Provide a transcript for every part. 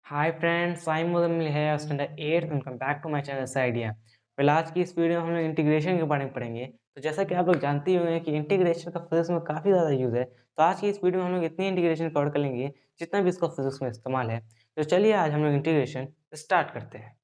Hi friends, I am Mudammil है standard 8 welcome back to my channel से idea. फिर आज की इस वीडियो में हम लोग इंटीग्रेशन के बारे में पढ़ेंगे। तो जैसा कि आप लोग जानते ही होंगे कि इंटीग्रेशन का फिजिक्स में काफ़ी ज़्यादा यूज़ है। तो आज की इस वीडियो में हम लोग इतनी इंटीग्रेशन कवर कर लेंगे जितना भी इसका फिजिक्स में इस्तेमाल है। तो चलिए आज हम लोग इंटीग्रेशन स्टार्ट करते हैं।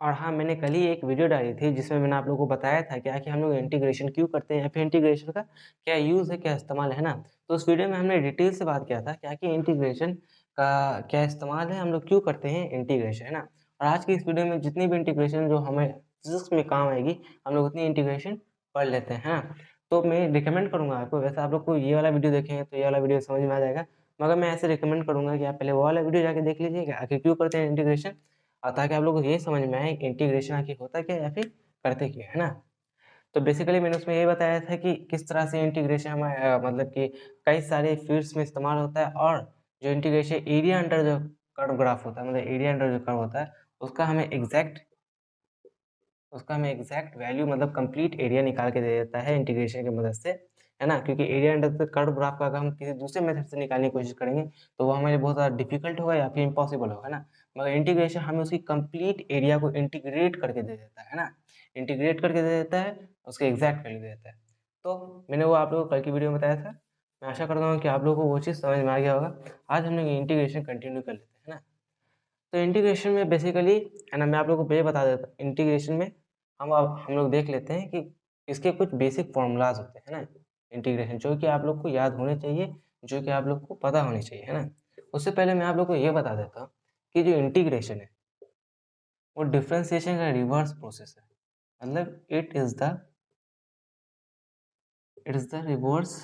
और हाँ, मैंने कल ही एक वीडियो डाली थी जिसमें मैंने आप लोगों को बताया था क्या कि हम लोग इंटीग्रेशन क्यों करते हैं या फिर इंटीग्रेशन का क्या यूज़ है, क्या इस्तेमाल है ना। तो उस वीडियो में हमने डिटेल से बात किया था क्या कि इंटीग्रेशन का क्या इस्तेमाल है, हम लोग क्यों करते हैं इंटीग्रेशन, है ना। और आज की इस वीडियो में जितनी भी इंटीग्रेशन जो हमें फिजिक्स में काम आएगी हम लोग उतनी इंटीग्रेशन पढ़ लेते हैं, है ना। तो मैं रिकमेंड करूँगा आपको, वैसे आप लोग को ये वाला वीडियो देखेंगे तो ये वाला वीडियो समझ में आ जाएगा, मगर मैं ऐसे रिकमेंड करूँगा कि आप पहले वो वाला वीडियो जाके देख लीजिए आखिर क्यों करते हैं इंटीग्रेशन, ताकि आप लोगों को ये समझ में आए इंटीग्रेशन आखिर होता क्या है या फिर करते क्या है ना। तो बेसिकली मैंने उसमें ये बताया था कि किस तरह से इंटीग्रेशन मतलब कि कई सारे फील्ड्स में इस्तेमाल होता है, और जो इंटीग्रेशन एरिया अंडर जो कर्व ग्राफ होता है, मतलब एरिया अंडर जो कर्व होता है उसका हमें एग्जैक्ट वैल्यू मतलब कंप्लीट एरिया निकाल के दे देता है इंटीग्रेशन की मदद से, है ना। क्योंकि area under the curve graph का अगर हम किसी दूसरे मेथड से निकालने की कोशिश करेंगे तो वो हमारे लिए बहुत ज़्यादा डिफिकल्ट होगा या फिर इम्पॉसिबल होगा, है ना। मगर इंटीग्रेशन हमें उसकी कंप्लीट एरिया को इंटीग्रेट करके दे देता है ना, इंटीग्रेट करके दे देता है, उसके एग्जैक्ट वैल्यू दे देता है। तो मैंने वो आप लोगों को कल की वीडियो में बताया था। मैं आशा करता हूँ कि आप लोगों को वो चीज़ समझ में आ गया होगा। आज हम लोग इंटीग्रेशन कंटिन्यू कर लेते हैं, है ना। तो इंटीग्रेशन में बेसिकली, है ना, मैं आप लोगों को ये बता देता हूँ इंटीग्रेशन में हम लोग देख लेते हैं कि इसके कुछ बेसिक फॉर्मूलाज होते हैं ना इंटीग्रेशन, जो कि आप लोग को याद होने चाहिए, जो कि आप लोग को पता होनी चाहिए, है ना। उससे पहले मैं आप लोग को ये बता देता हूँ कि जो इंटीग्रेशन है वो डिफरेंशिएशन का रिवर्स प्रोसेस है। मतलब it is the reverse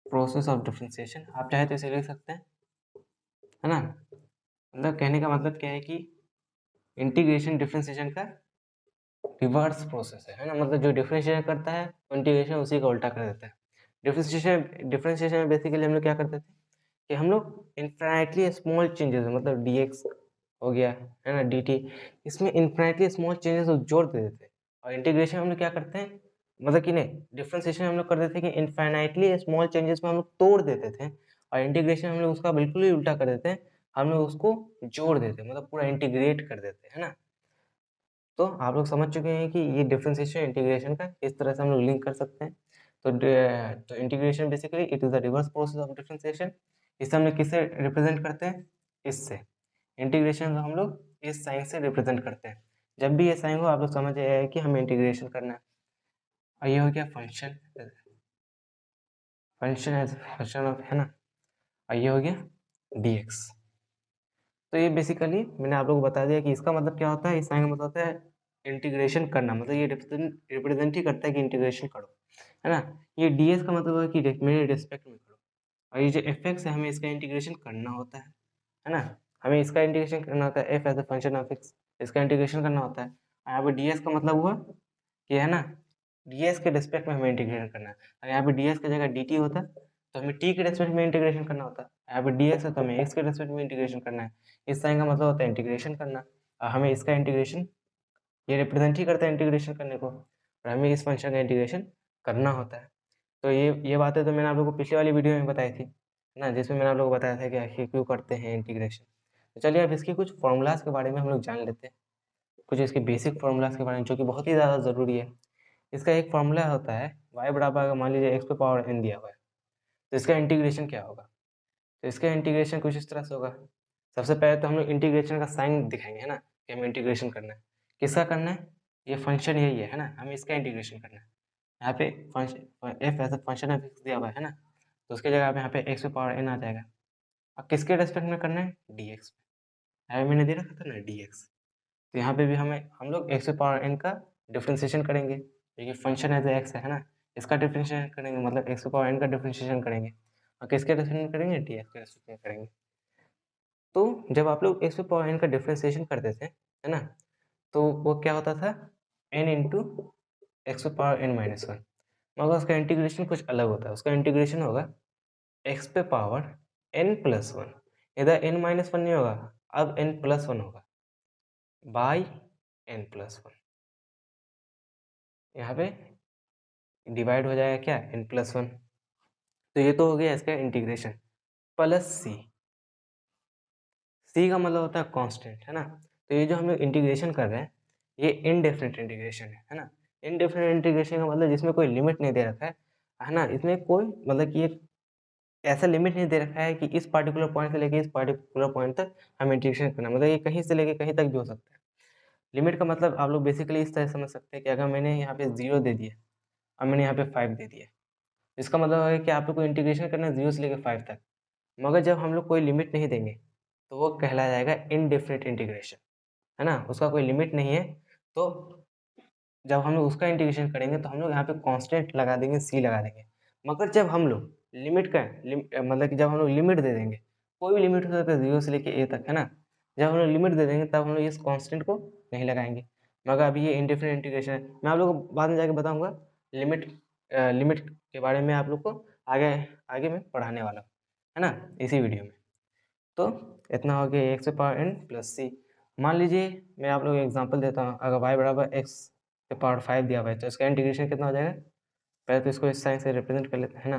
process of differentiation. आप चाहे तो इसे लिख सकते हैं, है ना। मतलब कहने का मतलब क्या है कि इंटीग्रेशन डिफरेंशिएशन का रिवर्स प्रोसेस है ना। मतलब जो डिफरेंशिएशन करता है इंटीग्रेशन उसी का उल्टा कर देता है। डिफरेंशिएशन में बेसिकली हम लोग क्या करते थे कि हम लोग इन्फिनिटली स्मॉल चेंजेस, मतलब dx हो गया, है ना, dt, इसमें इन्फिनिटली स्मॉल चेंजेस जोड़ देते थे। और इंटीग्रेशन हम लोग क्या करते हैं, मतलब कि नहीं, डिफरेंशिएशन हम लोग कर देते थे कि इन्फिनिटली स्मॉल चेंजेस में हम लोग तोड़ देते थे, और इंटीग्रेशन हम लोग उसका बिल्कुल ही उल्टा कर देते हैं, हम लोग उसको जोड़ देते हैं, मतलब पूरा इंटीग्रेट कर देते हैं, है ना। तो आप लोग समझ चुके हैं कि ये डिफरेंशिएशन इंटीग्रेशन का इस तरह से हम लोग लिंक कर सकते हैं। तो integration basically it is the reverse process of differentiation. इसे हम लोग किससे रिप्रेजेंट करते हैं, इससे। इंटीग्रेशन को हम लोग इस साइन से रिप्रेजेंट करते हैं। जब भी ये साइन हो आप लोग समझ जाए कि हमें इंटीग्रेशन करना है। और ये हो गया function, function as function of, है ना। और ये हो गया dx। तो ये बेसिकली मैंने आप लोगों को बता दिया कि इसका मतलब क्या होता है, इस साइन का मतलब होता है इंटीग्रेशन करना, मतलब ये रिप्रेजेंट ही करता है कि इंटीग्रेशन करो, है ना। ये ds का मतलब है कि मेरे रिस्पेक्ट में करो। और ये जो fx है हमें इसका इंटीग्रेशन करना होता है ना। हमें इसका इंटीग्रेशन करना होता है, f as a function of x, इसका इंटीग्रेशन करना होता है। और यहाँ पे ds का मतलब हुआ कि, है ना, ds के रिस्पेक्ट में हमें इंटीग्रेशन करना है। और यहाँ पे ds की जगह dt होता तो हमें t के रिस्पेक्ट में इंटीग्रेशन करना होता है। यहाँ पे dx है तो हमें x के रिस्पेक्ट में इंटीग्रेशन करना है। इस साइन का मतलब होता है इंटीग्रेशन करना, और हमें इसका इंटीग्रेशन, ये रिप्रेजेंट ही करता है इंटीग्रेशन करने को, और हमें इस फंक्शन का इंटीग्रेशन करना होता है। तो ये बातें तो मैंने आप लोगों को पिछले वाली वीडियो में बताई थी, है ना, जिसमें मैंने आप लोगों को बताया था कि आखिर क्यों करते हैं इंटीग्रेशन। तो चलिए अब इसके कुछ फॉर्मूलाज के बारे में हम लोग जान लेते हैं, कुछ इसके बेसिक फॉर्मूलाज के बारे में जो कि बहुत ही ज़्यादा ज़रूरी है। इसका एक फॉर्मूला होता है y बराबर, अगर मान लीजिए x पे पावर n दिया हुआ है तो इसका इंटीग्रेशन क्या होगा। तो इसका इंटीग्रेशन कुछ इस तरह से होगा। सबसे पहले तो हम लोग इंटीग्रेशन का साइन दिखाएंगे, है ना, कि हमें इंटीग्रेशन करना है। किसका करना है, ये फंक्शन यही है ना, हमें इसका इंटीग्रेशन करना है। यहाँ पे function F as a function of X दिया हुआ है ना, तो उसके जगह पे यहाँ पे एक्स पे पावर एन आ जाएगा। अब किसके रेस्पेक्ट में करना है, डी एक्स पे, यहाँ पे मैंने दे रखा था ना डी एक्स। तो यहाँ पे भी हम लोग एक्स पे पावर एन का डिफ्रेंशिएशन करेंगे, क्योंकि फंक्शन एज एक्स है ना, इसका डिफ्रेंशिएशन करेंगे, मतलब एक्स पे पावर एन का डिफ्रेंशिएशन करेंगे। और किसके रेस्पेक्ट में करेंगे, डी एक्स के रेस्पेक्ट में करेंगे। तो जब आप लोग एक्स पे पावर एन का डिफ्रेंशिएशन करते थे, है ना, तो वो क्या होता था, एन इंटू एक्स पे पावर एन माइनस वन। मगर उसका इंटीग्रेशन कुछ अलग होता है, उसका इंटीग्रेशन होगा एक्स पे पावर एन प्लस वन। इधर एन माइनस वन नहीं होगा, अब एन प्लस वन होगा, बाई एन प्लस वन। यहाँ पे डिवाइड हो जाएगा क्या, एन प्लस वन। तो ये तो हो गया इसका इंटीग्रेशन प्लस सी। सी का मतलब होता है कांस्टेंट, है ना। तो ये जो हम लोग इंटीग्रेशन कर रहे हैं ये इनडेफिनिट इंटीग्रेशन है ना। इनडेफिनिट इंटीग्रेशन का मतलब जिसमें कोई लिमिट नहीं दे रखा है ना। इसमें कोई मतलब कि एक ऐसा लिमिट नहीं दे रखा है कि इस पार्टिकुलर पॉइंट से लेके इस पार्टिकुलर पॉइंट तक हम इंटीग्रेशन करना, मतलब ये कहीं से लेके कहीं तक भी हो सकता है। लिमिट का मतलब आप लोग बेसिकली इस तरह समझ सकते हैं कि अगर मैंने यहाँ पे 0 दे दिया और मैंने यहाँ पे 5 दे दिया, इसका मतलब है कि आप लोग को इंटीग्रेशन करना है 0 से लेकर 5 तक। मगर जब हम लोग कोई लिमिट नहीं देंगे तो वो कहलाया जाएगा इनडेफिनिट इंटीग्रेशन, है ना। उसका कोई लिमिट नहीं है, तो जब हम लोग उसका इंटीग्रेशन करेंगे तो हम लोग यहाँ पे कांस्टेंट लगा देंगे, सी लगा देंगे। मगर जब हम लोग लिमिट का मतलब कि जब हम लोग लिमिट दे देंगे, कोई भी लिमिट हो सकता है 0 से लेके a तक, है ना। जब हम लोग लिमिट दे देंगे तब हम लोग इस कांस्टेंट को नहीं लगाएंगे। मगर अभी ये इनडेफिनिट इंटीग्रेशन है, मैं आप लोग को बाद में जाके बताऊंगा लिमिट लिमिट के बारे में, आप लोग को आगे आगे मैं पढ़ाने वाला हूँ, है ना, इसी वीडियो में। तो इतना हो गया एक्स पावर n प्लस सी। मान लीजिए मैं आप लोग एग्जांपल देता हूँ, अगर y बराबर एक्स के पावर 5 दिया हुआ है तो इसका इंटीग्रेशन कितना हो जाएगा। पहले तो इसको इस साइन से रिप्रेजेंट कर लेते हैं ना,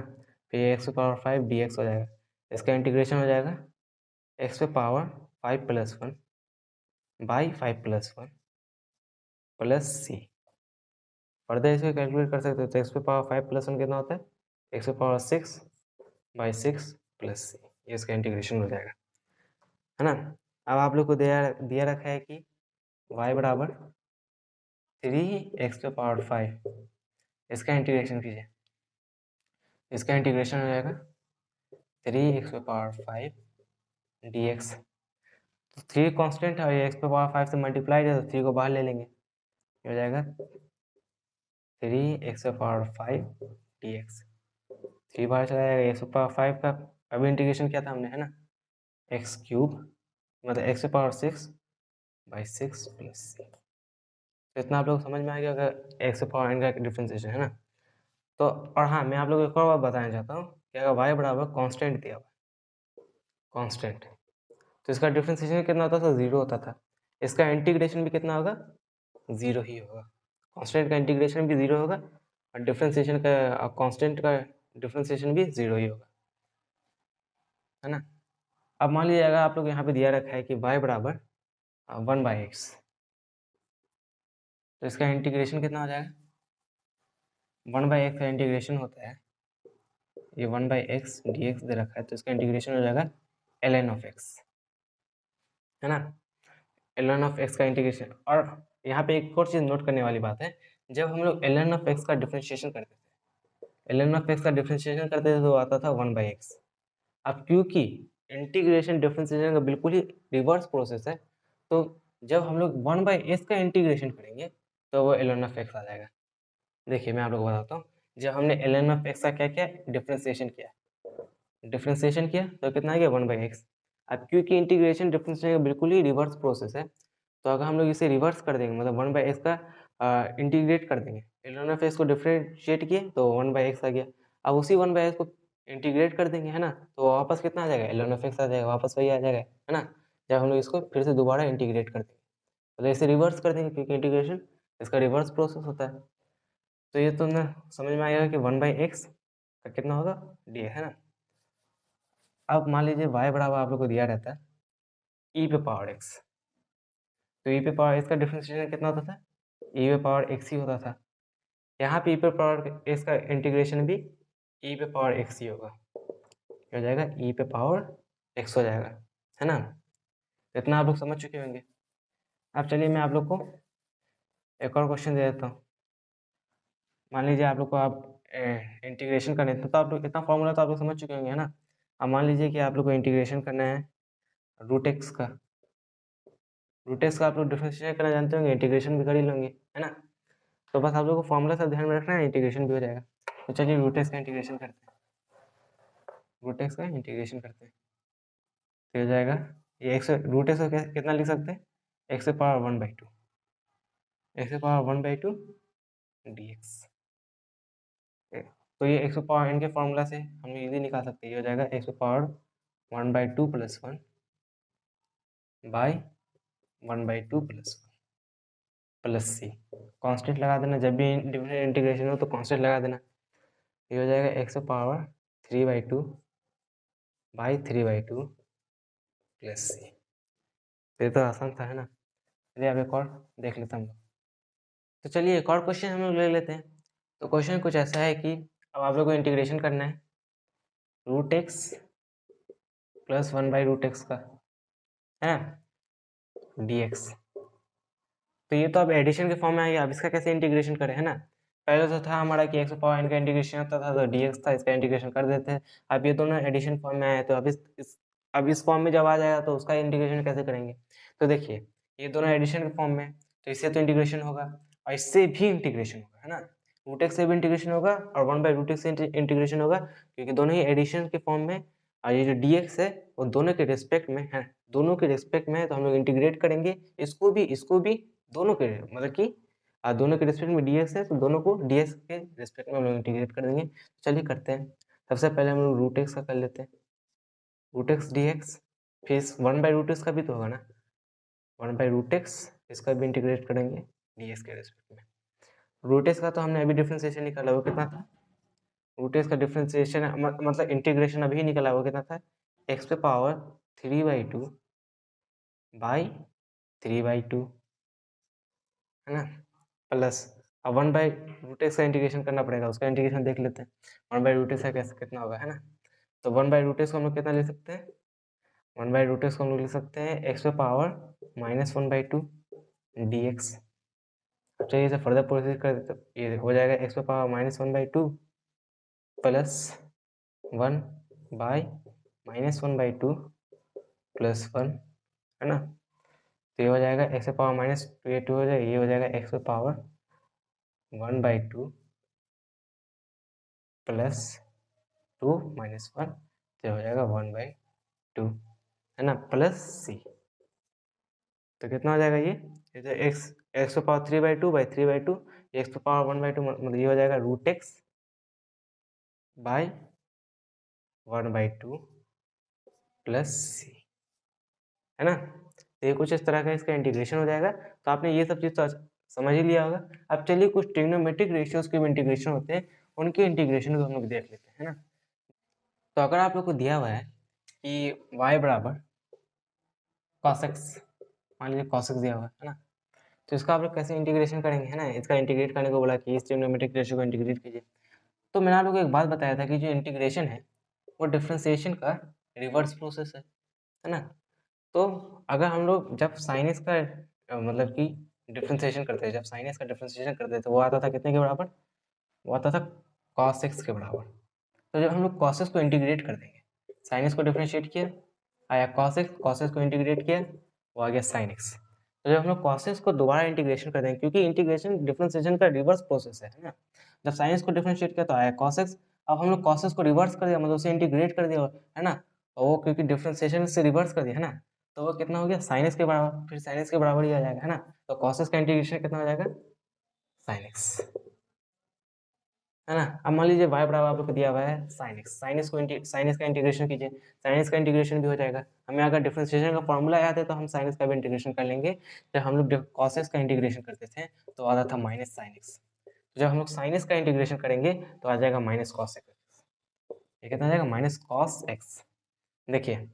फिर एक्स पावर 5 dx हो जाएगा। इसका इंटीग्रेशन हो जाएगा X power 5 plus 1 by 5 plus 1 plus C. Further इसको कैलकुलेट कर सकते हो तो एक्स पावर 5 प्लस 1 कितना होता है, एक्स पावर 6 बाई 6 प्लस सी। ये इसका इंटीग्रेशन हो जाएगा, है ना। अब आप लोग को दिया रखा है कि y बराबर 3x पावर 5, इसका इंटीग्रेशन कीजिए। इसका इंटीग्रेशन हो जाएगा 3x पावर 5 dx। तो 3 कांस्टेंट है और ये x पावर 5 से मल्टीप्लाइड है तो 3 को बाहर ले लेंगे, ये हो जाएगा 3x पावर 5 dx। 3 बाहर चला जाएगा, x पावर 5 का अभी इंटीग्रेशन किया था हमने, है ना, x क्यूब मतलब x पावर 6 बाई 6 प्लस सी। तो इतना आप लोग समझ में आ गया अगर x पावर n का डिफ्रेंसिएशन, है ना। तो और हाँ, मैं आप लोगों को एक और बात बताना चाहता हूँ कि अगर y बराबर कांस्टेंट दिया हुआ कांस्टेंट, तो इसका डिफ्रेंसिएशन कितना होता था, 0 होता था। इसका इंटीग्रेशन भी कितना होगा, 0 ही होगा। कांस्टेंट का इंटीग्रेशन भी 0 होगा और डिफ्रेंसिएशन का कांस्टेंट का डिफ्रेंसिएशन भी 0 ही होगा, है ना। अब मान लीजिए अगर आप लोग यहाँ पे दिया रखा है कि y बराबर 1/x, तो इसका इंटीग्रेशन कितना हो जाएगा। 1/x का इंटीग्रेशन होता है, ये 1/x dx दे रखा है तो इसका इंटीग्रेशन हो जाएगा ln ऑफ x, है ना। ln ऑफ x का इंटीग्रेशन। और यहाँ पे एक और चीज़ नोट करने वाली बात है, जब हम लोग ln ऑफ x का डिफरेंशिएशन करते थे, ln ऑफ x का डिफरेंशिएशन करते थे तो आता था 1/x। अब क्योंकि इंटीग्रेशन डिफरेंशिएशन का बिल्कुल ही रिवर्स प्रोसेस है, तो जब हम लोग 1/s का इंटीग्रेशन करेंगे तो वो ln ऑफ x आ जाएगा। देखिए मैं आप लोग को बताता हूँ, जब हमने ln ऑफ x का क्या किया, डिफरेंशिएशन किया तो कितना आ गया 1/x। अब क्योंकि इंटीग्रेशन डिफरेंशिएशन का बिल्कुल ही रिवर्स प्रोसेस है, तो अगर हम लोग इसे रिवर्स कर देंगे मतलब 1/x का इंटीग्रेट कर देंगे, ln ऑफ x को डिफरेंशिएट किए तो 1/x आ गया। अब उसी 1/x को इंटीग्रेट कर देंगे, है ना, तो वापस कितना आ जाएगा, ln ऑफ x आ जाएगा, वापस वही आ जाएगा, है ना। जब हम लोग इसको फिर से दोबारा इंटीग्रेट कर देंगे तो इसे रिवर्स कर देंगे क्योंकि इंटीग्रेशन इसका रिवर्स प्रोसेस होता है। तो ये तो ना समझ में आएगा कि 1/x का कितना होगा डी, है ना। अब मान लीजिए y बराबर आप लोग को दिया रहता है e पे पावर x, तो e पे पावर x का डिफरेंशिएशन कितना होता था, e पे पावर x ही होता था। यहाँ पे e पे पावर x का इंटीग्रेशन भी e पे पावर x ही होगा, हो जाएगा e पे पावर x हो जाएगा, है ना। इतना आप लोग समझ चुके होंगे। अब चलिए मैं आप लोग को एक और क्वेश्चन दे देता हूँ। मान लीजिए आप लोग को आप इंटीग्रेशन करना है तो आप लोग इतना फॉर्मूला तो आप लोग समझ चुके होंगे, है ना। अब मान लीजिए कि आप लोग को इंटीग्रेशन करना है रूट एक्स का आप लोग डिफरेंशिएशन करना जानते होंगे, इंटीग्रेशन भी कर ही लेंगे, है ना। तो बस आप लोग को फॉर्मूला सब ध्यान में रखना है, इंटीग्रेशन भी हो जाएगा। तो चलिए रूट एक्स का इंटीग्रेशन करते हैं, तो हो जाएगा ये एक्स रूट एक्स का कितना लिख सकते हैं, एक्स पावर 1/2 dx। तो ये एक्स पावर n के फॉर्मूला से हम इजीली निकाल सकते हैं, ये हो जाएगा X power 1/2 plus 1 by 1/2 plus 1 plus C. Constant लगा देना, जब भी डिफरेंट इंटीग्रेशन हो तो कांस्टेंट लगा देना। ये हो जाएगा एक्स पावर 3/2 बाई 3/2 प्लस सी। तो ये तो आसान था, है ना। चलिए अब एक और देख लेते हैं हम लोग। तो चलिए एक और क्वेश्चन हम लोग ले लेते हैं। तो क्वेश्चन कुछ ऐसा है कि अब आप लोग को इंटीग्रेशन करना है रूट एक्स प्लस 1/√x का, है ना, डी एक्स। तो ये तो अब एडिशन के फॉर्म में आ गया। अब इसका कैसे इंटीग्रेशन करें, है ना। पहले तो था हमारा कि x⁴n का इंटीग्रेशन होता था, तो dx था, इसका इंटीग्रेशन कर देते हैं। अब ये दोनों एडिशन फॉर्म में आए, तो अब इस फॉर्म में जब आ जाएगा तो उसका इंटीग्रेशन कैसे करेंगे। तो देखिए ये दोनों एडिशन के फॉर्म में, तो इससे तो इंटीग्रेशन होगा और इससे भी इंटीग्रेशन होगा, है ना। रूट एक्स से भी इंटीग्रेशन होगा और 1/√x से इंटीग्रेशन होगा, क्योंकि दोनों ही एडिशन के फॉर्म में। और ये जो dx है वो दोनों के रिस्पेक्ट में है, दोनों के रिस्पेक्ट में है, तो हम लोग इंटीग्रेट करेंगे इसको भी दोनों के, मतलब कि दोनों के रिस्पेक्ट में dx है, तो दोनों को dx के रिस्पेक्ट में हम लोग इंटीग्रेट कर देंगे। चलिए करते हैं। सबसे पहले हम लोग रूट एक्स का कर लेते हैं, रूट एक्स डी एक्स, फिर 1/√x का भी तो होगा ना, 1/√x, इसका भी इंटीग्रेट करेंगे dx के रिस्पेक्ट में। रूट एक्स का तो हमने अभी डिफ्रेंसिएशन निकाला, वो कितना था, रूट एक्स का डिफ्रेंसिएशन मतलब इंटीग्रेशन अभी निकला, वो कितना था, x⁴ 3/2 बाई 3/2, है ना, प्लस अब 1/√x का इंटीग्रेशन करना पड़ेगा, उसका इंटीग्रेशन देख लेते हैं 1/√x का कैसे कितना होगा, है ना। तो 1/√x को हम लोग कितना ले सकते हैं, 1/√x को हम लोग ले सकते हैं x⁻−1/2 dx। अब चलिए इसे फर्दर प्रोसेस कर देते, ये हो जाएगा x⁻−1/2 प्लस 1/−1/2 प्लस 1, है ना। तो ये हो जाएगा x⁻−2, ये 2 हो जाएगा, ये हो जाएगा x⁻1/2 प्लस 2 माइनस 1, तो हो जाएगा 1/2, है ना, प्लस c। तो कितना हो जाएगा ये तो x⁻3/2 बाई 3/2, x⁻1/2 मतलब ये हो जाएगा root X by 1/2 plus c, है ना। तो ये कुछ इस तरह का इसका इंटीग्रेशन हो जाएगा। तो आपने ये सब चीज़ तो समझ ही लिया होगा। अब चलिए कुछ ट्रिग्नोमेट्रिक रेशियोज के भी इंटीग्रेशन होते हैं, उनके इंटीग्रेशन को हम लोग देख लेते हैं, है ना। तो अगर आप लोग को दिया हुआ है कि y बराबर cos x, मान लीजिए cos x दिया हुआ है ना, तो इसका आप लोग कैसे इंटीग्रेशन करेंगे, है ना। इसका इंटीग्रेट करने को बोला कि इस ट्रिग्नोमेट्रिक रेशियो को इंटीग्रेट कीजिए। तो मैंने आप लोग को एक बात बताया था कि जो इंटीग्रेशन है वो डिफ्रेंसिएशन का रिवर्स प्रोसेस है ना। तो अगर हम लोग जब साइन एक्स का मतलब कि डिफ्रेंसिएशन करते हैं, जब साइन एक्स का डिफ्रेंसिएशन करते हैं, तो वो आता था कितने के बराबर, वो आता था cos x के बराबर। तो जब हम लोग cos x को इंटीग्रेट कर देंगे, साइन एक्स को डिफ्रेंशिएट किया, आया cos x को इंटीग्रेट किया, वो आ गया sin x। तो जब हम लोग cos x को दोबारा इंटीग्रेशन कर देंगे, क्योंकि इंटीग्रेशन डिफ्रेंसिएशन का रिवर्स प्रोसेस है ना। जब sin x को डिफ्रेंशिएट किया तो आया cos x, अब हम लोग cos x को रिवर्स कर दिया, मतलब उसे इंटीग्रेट कर दिया, है ना। और वो क्योंकि डिफ्रेंसिएशन से रिवर्स कर दिया, है ना, तो वो कितना हो गया sin x के बराबर, फिर sin x के बराबर ही आ जाएगा, है ना। तो cos x का इंटीग्रेशन कितना हो जाएगा, sin x, है ना। अब मान लीजिए y बराबर आप लोग को दिया हुआ है sin x, sin x का इंटीग्रेशन कीजिए, sin x का इंटीग्रेशन भी हो जाएगा। हमें अगर डिफरेंशिएशन का फॉर्मूला याद है तो हम sin x का भी इंटीग्रेशन कर लेंगे। जब हम लोग cos x का इंटीग्रेशन करते थे तो आता था माइनस sin x, तो जब हम लोग sin x का इंटीग्रेशन करेंगे तो आ जाएगा माइनस cos x। ये कितना आ जाएगा, माइनस cos x। देखिए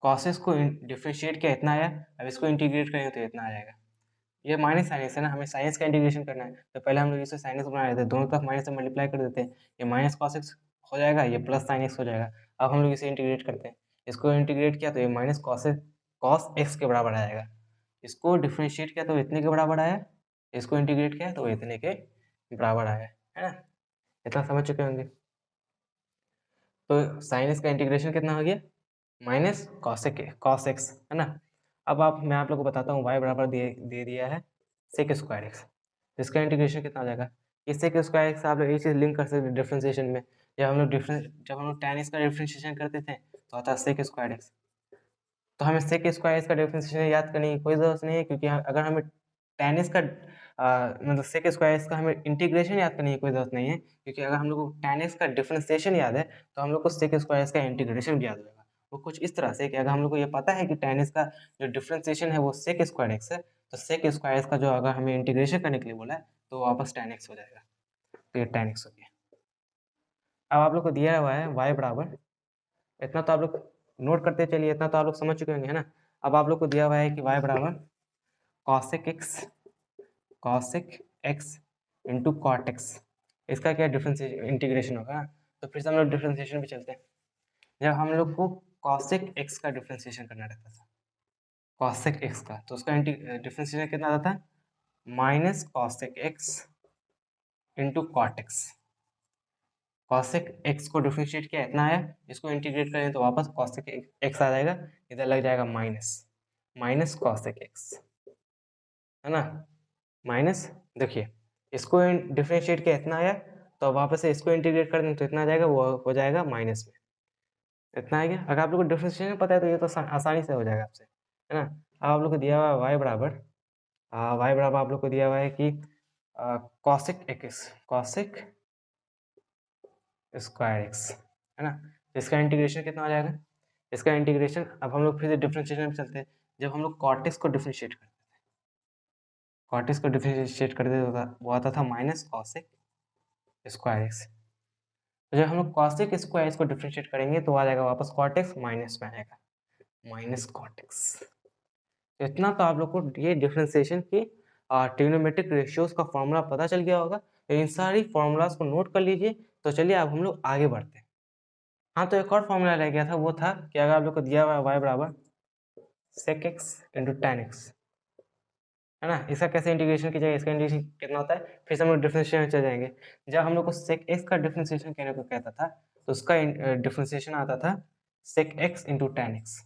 cos x को डिफ्रेंशिएट किया इतना आया, अब इसको इंटीग्रेट करेंगे तो इतना आ जाएगा। ये माइनस साइन एक्स है ना, हमें साइन एक्स का इंटीग्रेशन करना है, तो पहले हम लोग इसे साइन एक्स बना लेते हैं, दोनों तरफ माइनस से मल्टीप्लाई कर देते हैं, ये माइनस कॉस एक्स हो जाएगा, ये प्लस साइन एक्स हो जाएगा। अब हम लोग इसे इंटीग्रेट करते हैं, इसको इंटीग्रेट किया तो ये माइनस कॉस एक्स के बराबर आएगा, इसको डिफ्रेंशिएट किया तो इतने के बराबर आया, इसको इंटीग्रेट किया तो इतने के बराबर आया, है ना। इतना समझ चुके होंगे। तो साइन एक्स का इंटीग्रेशन कितना हो गया, माइनस कॉस एक्स, है ना। अब मैं आप लोग को बताता हूँ y बराबर दे दिया है सेक स्क्वायर एक्स, तो इसका इंटीग्रेशन कितना हो जाएगा, ये सेक स्क्वायर एक्स आप लोग ये चीज़ लिंक कर सकते हैं डिफ्रेंसिएशन में। जब हम लोग tan x का डिफ्रेंसिएशन करते थे तो आता है सेक स्क्वायर एक्स, तो हमें सेक स्क्वायर एक्स का डिफ्रेंसिएशन याद करने की कोई ज़रूरत नहीं है, क्योंकि अगर हमें tan x का मतलब सेक स्क्वायर एक्स का हमें इंटीग्रेशन याद करने की कोई ज़रूरत नहीं है, क्योंकि अगर हम लोग को tan x का डिफ्रेंसिएशन याद है तो हम लोग को सेक स्क्वायर एक्स का इंटीग्रेशन भी याद होगा। वो कुछ इस तरह से कि अगर हम लोग को ये पता है कि tan x का जो डिफ्रेंसिएशन है वो सेक स्क्वायर एक्स है, तो सेक स्क्वायर एक्स का जो अगर हमें इंटीग्रेशन करने के लिए बोला है तो वापस tan x हो जाएगा, तो ये tan x हो गया। अब आप लोग को दिया हुआ है y बराबर, इतना तो आप लोग नोट करते चलिए, इतना तो आप लोग समझ चुके होंगे, है ना। अब आप लोग को दिया हुआ है कि y बराबर cosec x into cot X, इसका क्या डिफरेंशिएशन इंटीग्रेशन होगा। तो फिर से हम लोग डिफरेंशिएशन पे चलते हैं। जब हम लोग को cosec x का डिफरेंशिएशन करना रहता था, cosec x का, तो उसका डिफरेंशिएशन कितना आता था, minus cosec x into cot X. cosec x को डिफरेंशिएट किया इतना आया, इसको इंटीग्रेट करें तो वापस cosec x आ जाएगा, इधर लग जाएगा माइनस cosec x, है ना, माइनस। देखिए इसको डिफरेंशिएट किया इतना आया, तो वापस से इसको इंटीग्रेट कर दें तो इतना आ जाएगा, वो हो जाएगा माइनस में, इतना आ गया। अगर आप लोग को डिफरेंशिएशन पता है तो ये तो आसानी से हो जाएगा आपसे, है ना। अब आप लोग को दिया हुआ है y बराबर आप लोग को दिया हुआ है कि cosec स्क्वायर एक्स, है ना। इसका इंटीग्रेशन कितना हो जाएगा, इसका इंटीग्रेशन, अब हम लोग फिर से डिफरेंशिएशन में चलते हैं। जब हम लोग कॉट को डिफरेंशिएट करते थे, वो आता था माइनस cosec स्क्वायर एक्स। तो जब हम लोग cosec स्क्वायर एक्स को डिफरेंशिएट करेंगे तो आ जाएगा वापस cot x माइनस में आएगा, माइनस cot x। तो इतना तो आप लोग को ये डिफरेंशिएशन की ट्रिग्नोमेट्रिक रेशियोज का फॉर्मूला पता चल गया होगा। तो इन सारी फॉर्मूलाज को नोट कर लीजिए। तो चलिए अब हम लोग आगे बढ़ते हैं। हाँ, तो एक और फॉर्मूला रह गया था, वो था कि अगर आप लोग को दिया हुआ है y बराबर sec x into ten x, है ना, इसका कैसे इंटीग्रेशन किया जाएगा, इसका इंटीग्रेशन कितना होता है, फिर से हम लोग डिफरेंशिएशन में चले जाएंगे। जब हम लोग को sec x का डिफरेंशिएशन कहने को कहता था, तो उसका डिफरेंशिएशन आता था sec x into ten x.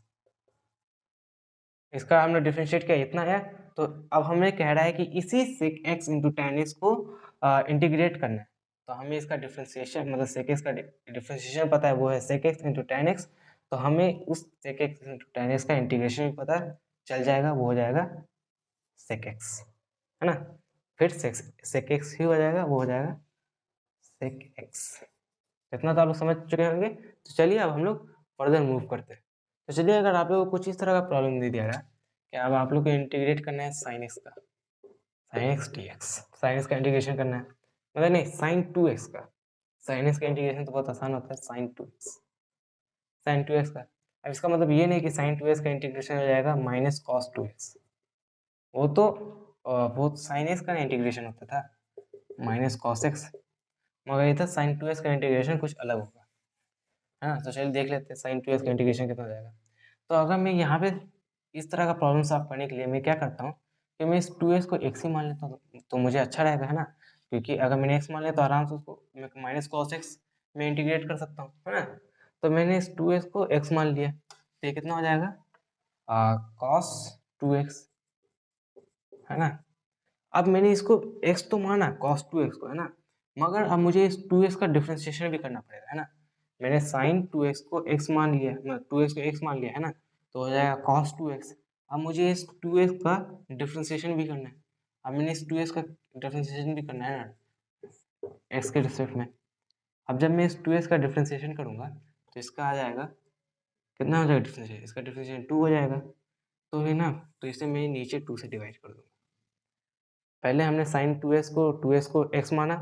इसका हमने डिफरेंशिएट किया इतना है, तो अब हमें कह रहा है कि इसी sec x into ten x को इंटीग्रेट करना है। तो हमें इसका डिफरेंशिएशन मतलब sec x का डिफरेंशिएशन पता है, वो है sec x into ten x. तो हमें उस sec x into ten x का इंटीग्रेशन भी पता चल जाएगा, वो हो जाएगा sec x, है ना। फिर sec x ही हो जाएगा, वो हो जाएगा sec x। इतना तो आप लोग समझ चुके होंगे। तो चलिए अब हम लोग फर्दर मूव करते हैं। तो चलिए, अगर आप लोगों को कुछ इस तरह का प्रॉब्लम दे दिया गया कि अब आप लोग को इंटीग्रेट करना है साइन एक्स का, sine x D x, sine x का इंटीग्रेशन करना है, मतलब नहीं, साइन टू एक्स का। साइन एक्स का इंटीग्रेशन तो बहुत आसान होता है, sign to x, sign to x का। अब इसका मतलब ये नहीं कि साइन टू एक्स का इंटीग्रेशन हो जाएगा माइनस कॉस टू एक्स, वो तो वो साइन एक्स का इंटीग्रेशन होता था माइनस कॉस एक्स, मगर ये था साइन टू एक्स का इंटीग्रेशन कुछ अलग होगा, है ना। तो चलिए देख लेते हैं साइन टू एक्स का इंटीग्रेशन कितना हो जाएगा। तो अगर मैं यहाँ पे इस तरह का प्रॉब्लम सॉल्व करने के लिए मैं क्या करता हूँ कि मैं इस टू एक्स को एक्स ही मान लेता हूँ, तो मुझे अच्छा रहेगा, है ना। क्योंकि अगर मैंने एक्स मान लिया तो आराम से उसको मैं माइनस कॉस एक्स में इंटीग्रेट कर सकता हूँ, है ना। तो मैंने इस टू एक्स को एक्स मान लिया, तो ये कितना हो जाएगा, कॉस टू एक्स, है ना। अब मैंने इसको x तो माना cos 2x को, है ना, मगर अब मुझे इस 2x का डिफरेंशिएशन भी करना पड़ेगा, है ना। मैंने sin 2x को x मान लिया, मतलब 2x को x मान लिया, है ना, तो हो जाएगा cos 2x। अब मुझे इस 2x का डिफरेंशिएशन भी करना है। अब मैंने इस 2x का डिफरेंशिएशन भी करना है ना x के रिस्पेक्ट में। अब जब मैं इस 2x का डिफरेंशिएशन करूँगा तो इसका आ जाएगा, कितना हो जाएगा डिफरेंशिएशन, इसका डिफरेंशिएशन 2 हो जाएगा। तो है ना, तो इसे मैं नीचे 2 से डिवाइड कर दूँगा। पहले हमने साइन 2x को x माना,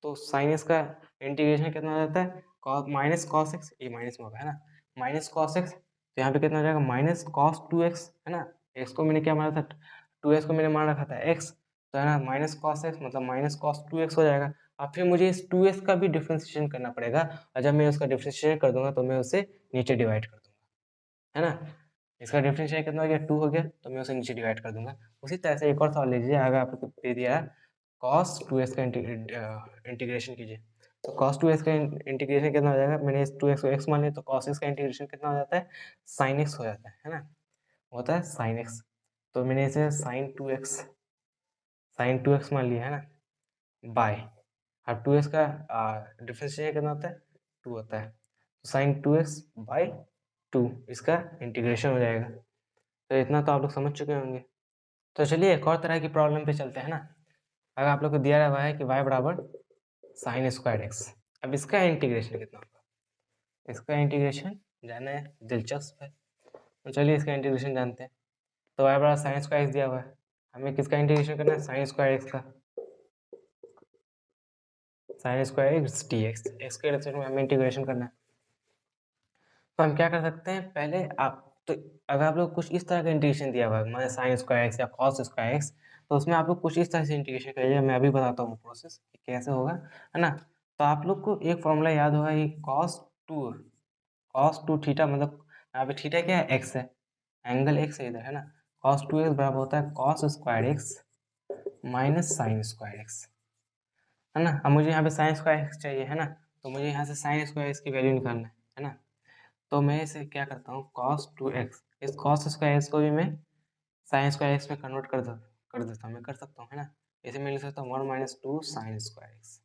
तो साइन एक्स का इंटीग्रेशन कितना हो जाता है, माइनस कॉस एक्स, ये माइनस में होगा, है ना, माइनस कॉस एक्स। तो यहाँ पे कितना हो जाएगा, माइनस कॉस 2x, है ना। x को मैंने क्या माना था, 2x को मैंने मान रखा था x, तो है ना, माइनस कॉस एक्स मतलब माइनस कॉस 2x हो जाएगा। अब फिर मुझे इस 2x का भी डिफ्रेंशिएशन करना पड़ेगा, और जब मैं उसका डिफ्रेंशिएशन कर दूंगा तो मैं उसे नीचे डिवाइड कर दूंगा, है ना। इसका डिफरेंशियल कितना हो गया, 2 हो गया, तो मैं उसे नीचे डिवाइड कर दूंगा। उसी तरह से एक और सवाल लीजिए, अगर आपको दे दिया है cos 2x का इंटीग्रेशन कीजिए, तो cos 2x का इंटीग्रेशन कितना हो जाएगा, मैंने इस 2x को x मान लिया, तो cos x का इंटीग्रेशन कितना हो जाता है, sin x हो जाता है ना, होता है sin x। तो मैंने इसे sin 2x मान लिया, है ना, बाय, अब 2x का डिफरेंशियल कितना होता है, 2 होता है, तो sin 2x बाई 2 इसका इंटीग्रेशन हो जाएगा। तो इतना तो आप लोग समझ चुके होंगे। तो चलिए एक और तरह की प्रॉब्लम पे चलते हैं ना। अगर आप लोग को दिया हुआ है कि y बराबर साइन स्क्वायर एक्स, अब इसका इंटीग्रेशन कितना होगा, इसका इंटीग्रेशन जानना है, दिलचस्प है, तो चलिए इसका इंटीग्रेशन जानते हैं। तो y बराबर साइन स्क्वायर एक्स दिया हुआ है, हमें किसका इंटीग्रेशन करना है, साइन स्क्वायर एक्स का, sine square x D x, x के रिस्पेक्ट में हमें इंटीग्रेशन करना है। तो हम क्या कर सकते हैं, पहले आप तो अगर आप लोग कुछ इस तरह का इंटीग्रेशन दिया हुआ है, मान साइन स्क्वायर एक्स या कॉस स्क्वायर एक्स, तो उसमें आप लोग कुछ इस तरह से इंटीग्रेशन करिएगा। मैं अभी बताता हूँ प्रोसेस कैसे होगा, है ना। तो आप लोग को एक फॉर्मूला याद होगा, ये कॉस टू थीटा, मतलब यहाँ पे थीटा क्या है, एक्स है, एंगल एक्स है इधर, है ना। कॉस टू एक्स बराबर होता है cos square x minus sine square x, है ना। अब मुझे यहाँ पे साइन स्क्वायर एक्स चाहिए, है ना, तो मुझे यहाँ से साइन स्क्वायर एक्स की वैल्यू निकालना है ना। तो मैं इसे क्या करता हूँ, कॉस टू एक्स, इस कॉस स्क्वायर एक्स को भी मैं साइन स्क्वायर एक्स में कन्वर्ट कर देता हूँ, मैं कर सकता हूँ, है ना। इसे मैं लिख सकता हूँ 1 minus two sine square x